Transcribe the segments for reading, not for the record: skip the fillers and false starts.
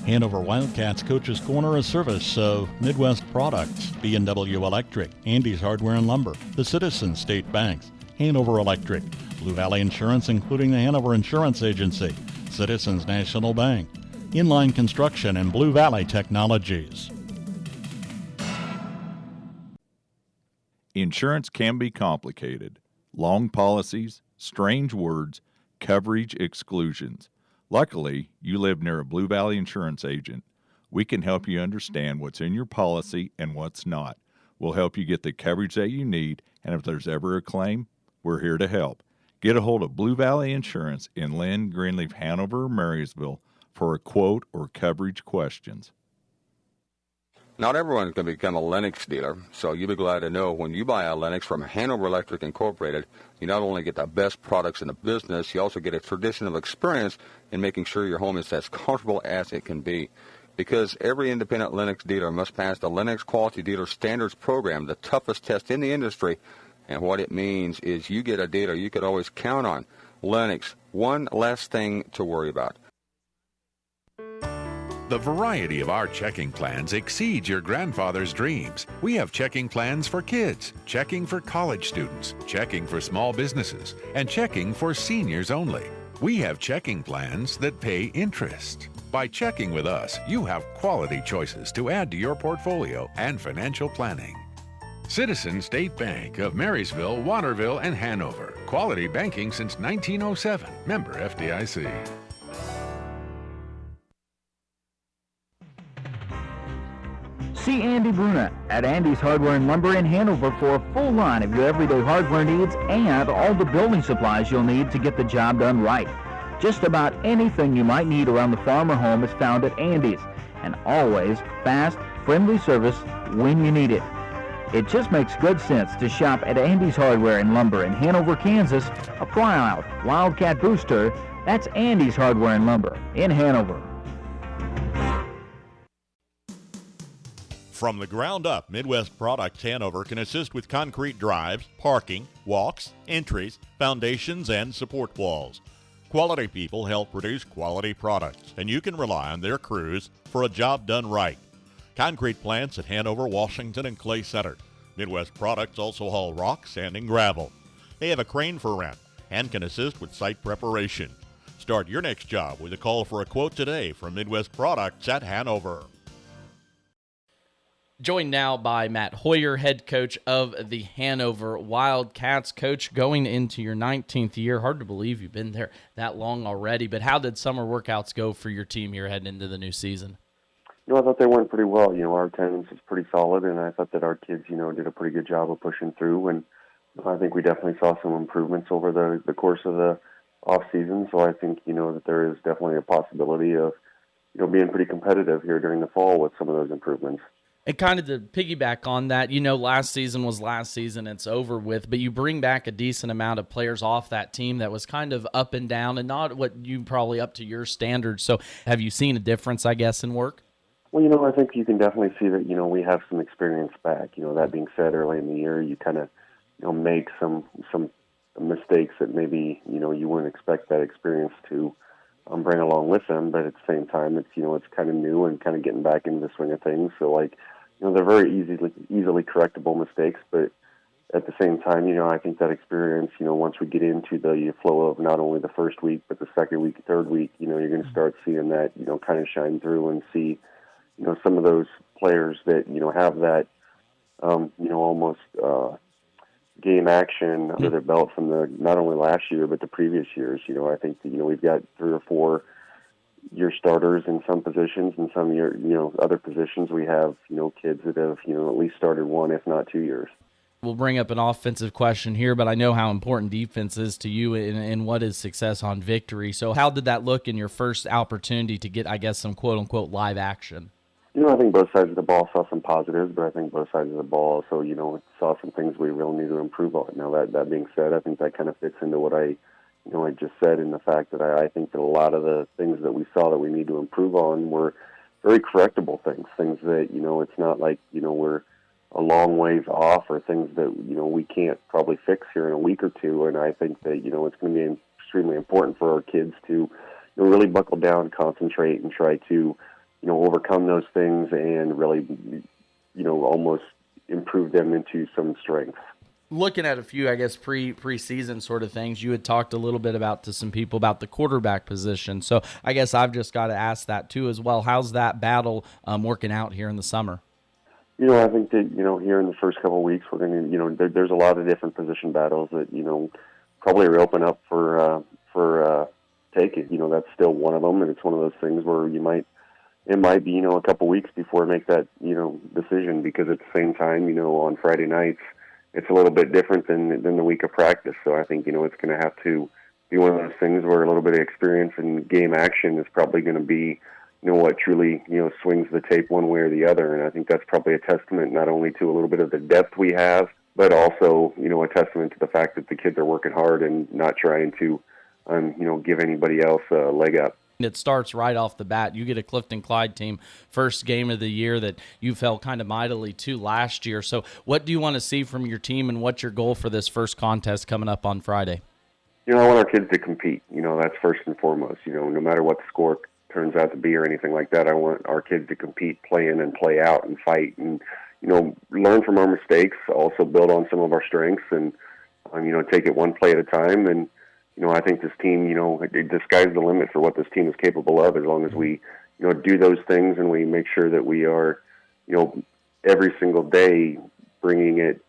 Hanover Wildcats Coach's Corner, a service of Midwest Products, B&W Electric, Andy's Hardware and Lumber, the Citizens State Banks, Hanover Electric, Blue Valley Insurance, including the Hanover Insurance Agency, Citizens National Bank, Inline Construction, and Blue Valley Technologies. Insurance can be complicated. Long policies, strange words, coverage exclusions. Luckily, you live near a Blue Valley Insurance agent. We can help you understand what's in your policy and what's not. We'll help you get the coverage that you need, and if there's ever a claim, we're here to help. Get a hold of Blue Valley Insurance in Lynn, Greenleaf, Hanover, or Marysville for a quote or coverage questions. Not everyone can become a Lennox dealer, so you'll be glad to know when you buy a Lennox from Hanover Electric Incorporated, you not only get the best products in the business, you also get a traditional experience in making sure your home is as comfortable as it can be. Because every independent Lennox dealer must pass the Lennox Quality Dealer Standards Program, the toughest test in the industry. And what it means is you get a dealer you could always count on. Lennox, one less thing to worry about. The variety of our checking plans exceeds your grandfather's dreams. We have checking plans for kids, checking for college students, checking for small businesses, and checking for seniors only. We have checking plans that pay interest. By checking with us, you have quality choices to add to your portfolio and financial planning. Citizens State Bank of Marysville, Waterville, and Hanover. Quality banking since 1907. Member FDIC. See Andy Bruna at Andy's Hardware and Lumber in Hanover for a full line of your everyday hardware needs and all the building supplies you'll need to get the job done right. Just about anything you might need around the farm or home is found at Andy's, and always fast, friendly service when you need it. It just makes good sense to shop at Andy's Hardware and Lumber in Hanover, Kansas, a proud Wildcat booster. That's Andy's Hardware and Lumber in Hanover. From the ground up, Midwest Products Hanover can assist with concrete drives, parking, walks, entries, foundations, and support walls. Quality people help produce quality products, and you can rely on their crews for a job done right. Concrete plants at Hanover, Washington, and Clay Center. Midwest Products also haul rock, sand, and gravel. They have a crane for rent and can assist with site preparation. Start your next job with a call for a quote today from Midwest Products at Hanover. Joined now by Matt Hoyer, head coach of the Hanover Wildcats. Coach, going into your 19th year, hard to believe you've been there that long already, but how did summer workouts go for your team here heading into the new season? I thought they went pretty well. Our attendance was pretty solid, and I thought that our kids, did a pretty good job of pushing through, and I think we definitely saw some improvements over the course of the off season. So I think, that there is definitely a possibility of, being pretty competitive here during the fall with some of those improvements. And kind of to piggyback on that, last season was last season, it's over with, but you bring back a decent amount of players off that team that was kind of up and down and not what you probably up to your standards. So have you seen a difference, I guess, in work? Well, I think you can definitely see that, we have some experience back. That being said, early in the year, you kind of, make some mistakes that maybe, you wouldn't expect that experience to bring along with them. But at the same time, it's, it's kind of new and kind of getting back into the swing of things. So, they're very easily correctable mistakes. But at the same time, I think that experience, once we get into the flow of not only the first week, but the second week, third week, you're going to start seeing that, kind of shine through and see, some of those players that, have that, almost game action under their belt from not only last year, but the previous years. I think that, we've got 3 or 4 year starters in some positions, and some year, other positions we have, kids that have, at least started 1, if not 2 years. We'll bring up an offensive question here, but I know how important defense is to you and what is success on victory. So how did that look in your first opportunity to get, I guess, some quote-unquote live action? I think both sides of the ball saw some positives, but I think both sides of the ball also, saw some things we really need to improve on. Now, that being said, I think that kind of fits into what I just said, in the fact that I think that a lot of the things that we saw that we need to improve on were very correctable things that, it's not like, we're a long ways off, or things that, we can't probably fix here in a week or two. And I think that, it's going to be extremely important for our kids to really buckle down, concentrate, and try to, overcome those things and really, almost improve them into some strengths. Looking at a few, I guess, preseason sort of things, you had talked a little bit to some people about the quarterback position. So I guess I've just got to ask that too as well. How's that battle working out here in the summer? I think that, here in the first couple of weeks, we're going to, there's a lot of different position battles that, probably are open up for taking. That's still one of them, and it's one of those things where it might be, a couple of weeks before I make that, decision, because at the same time, on Friday nights, it's a little bit different than the week of practice. So I think, it's going to have to be one of those things where a little bit of experience and game action is probably going to be, what truly, swings the tape one way or the other. And I think that's probably a testament not only to a little bit of the depth we have, but also, a testament to the fact that the kids are working hard and not trying to, give anybody else a leg up. It starts right off the bat. You get a Clifton Clyde team, first game of the year that you fell kind of mightily to last year. So what do you want to see from your team, and what's your goal for this first contest coming up on Friday? I want our kids to compete. That's first and foremost. No matter what the score turns out to be or anything like that, I want our kids to compete, play in and play out and fight and, learn from our mistakes, also build on some of our strengths and, take it one play at a time. And, I think this team, the sky's the limit for what this team is capable of, as long as we, do those things and we make sure that we are, every single day bringing it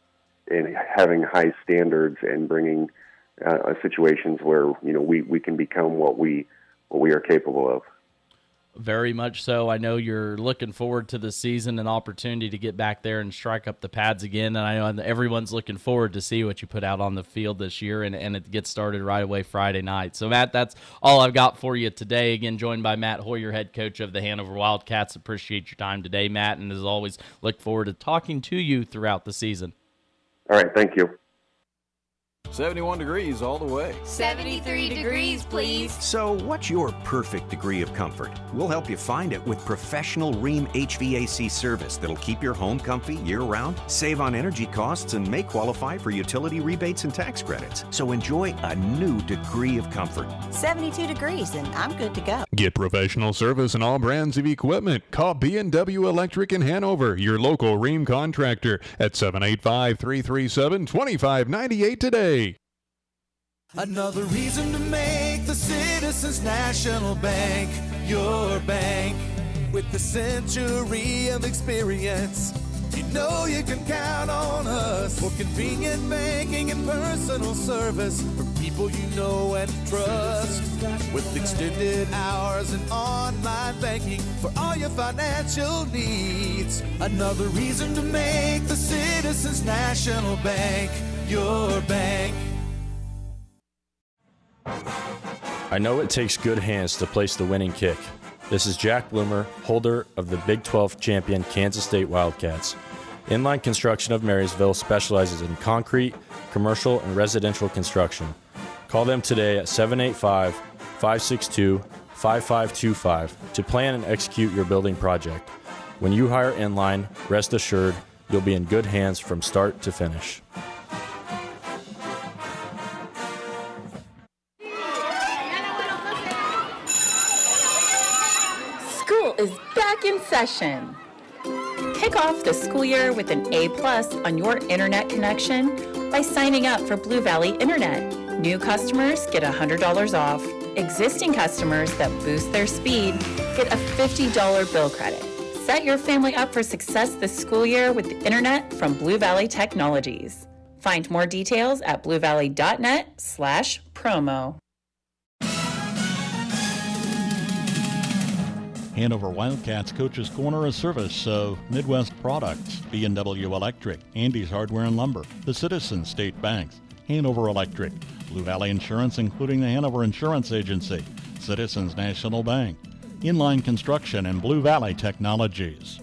and having high standards and bringing situations where, we can become what we are capable of. Very much so. I know you're looking forward to the season, an opportunity to get back there and strike up the pads again. And I know everyone's looking forward to see what you put out on the field this year, and it gets started right away Friday night. So, Matt, that's all I've got for you today. Again, joined by Matt Hoyer, head coach of the Hanover Wildcats. Appreciate your time today, Matt, and as always, look forward to talking to you throughout the season. All right, thank you. 71 degrees all the way. 73 degrees, please. So what's your perfect degree of comfort? We'll help you find it with professional Rheem HVAC service that'll keep your home comfy year-round, save on energy costs, and may qualify for utility rebates and tax credits. So enjoy a new degree of comfort. 72 degrees, and I'm good to go. Get professional service and all brands of equipment. Call B&W Electric in Hanover, your local Rheem contractor, at 785-337-2598 today. Another reason to make the Citizens National Bank your bank. With the century of experience, you know you can count on us for convenient banking and personal service for people you know and trust. With extended hours and online banking for all your financial needs. Another reason to make the Citizens National Bank your bank. I know it takes good hands to place the winning kick. This is Jack Bloomer, holder of the Big 12 champion Kansas State Wildcats. Inline Construction of Marysville specializes in concrete, commercial, and residential construction. Call them today at 785-562-5525 to plan and execute your building project. When you hire Inline, rest assured you'll be in good hands from start to finish. Is back in session. Kick off the school year with an A+ on your internet connection by signing up for Blue Valley Internet. New customers get $100 off. Existing customers that boost their speed get a $50 bill credit. Set your family up for success this school year with the internet from Blue Valley Technologies. Find more details at bluevalley.net/promo. Hanover Wildcats Coach's Corner, a service of Midwest Products, B&W Electric, Andy's Hardware and Lumber, the Citizens State Banks, Hanover Electric, Blue Valley Insurance including the Hanover Insurance Agency, Citizens National Bank, Inline Construction, and Blue Valley Technologies.